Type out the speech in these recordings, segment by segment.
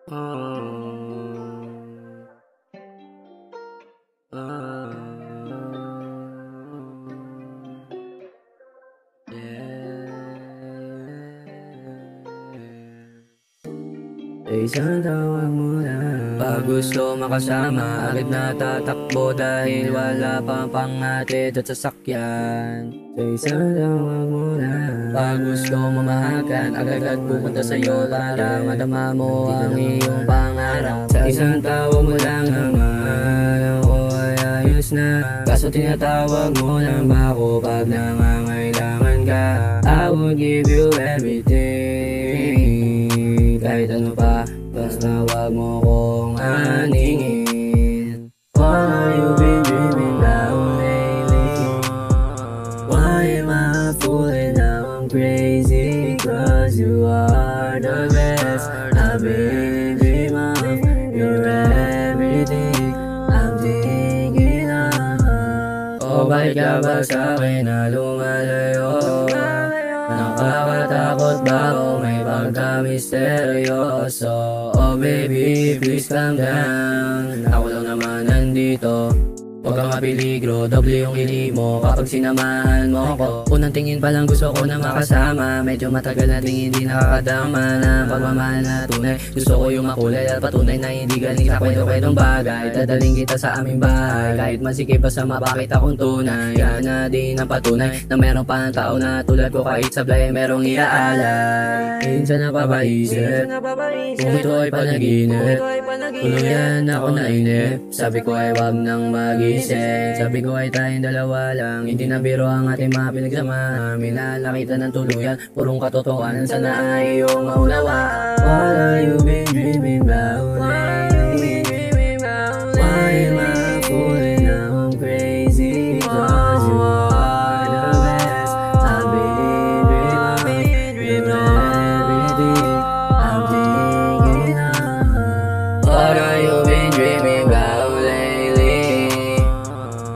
Isang tawag mo lang pag gusto makasama, agad na tatakbo dahil wala pang pangatid at sasakyan. Isang tawag mo lang pag gusto mamahagan, agad pupunta sa'yo para madama mo ang iyong pangarap. Sa isang tawag mo lang naman ako ay ayos na, kaso tinatawag mo lang ako pag nangangailangan ka. I will give you everything, kahit ano pa, basta wag mo kong aningin. Why you been dreaming about lately? Why am I fooling now? I'm crazy, cause you are the best. I've been dreaming of your everything. I'm thinking of, oh, bakit ka ba sa'kin na lumalayo? Nakakatakot ba o may pagka-misteryoso? Oh baby, please calm down. Ako lang naman nandito, huwag kang mapiligro, doble yung ili mo kapag sinamahan mo ko. Unang tingin pa lang gusto ko na makasama, medyo matagal na din hindi nakakadama na pagmamahal na tunay. Gusto ko yung makulay at patunay na hindi galing sa kwento-kwentong bagay. Dadaling kita sa aming bahay, kahit masikip basta mapakita kong tunay. Yan na din ang patunay na meron pa ng tao na tulad ko, kahit sablay merong iaalay. Minsan napapaisip kung ito ay panaginip, tuluyan ako nainip. Sabi ko ay wag nang mag-isip, sabi ko ay tayong dalawa lang, hindi na biro ang ating mga pinagsama. Minalakita ng tuluyan, purong katotohanan, sana ay iyong maunawa. What are you been dreaming about lately? Why am I fooling now? I'm crazy, cause you are the best. I've been dreaming of everything. I'm thinking of, what are you been dreaming about lately?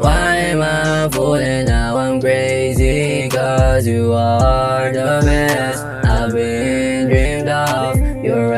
Why am I fooling now? I'm crazy, cause you are the best. I've been dreamed of your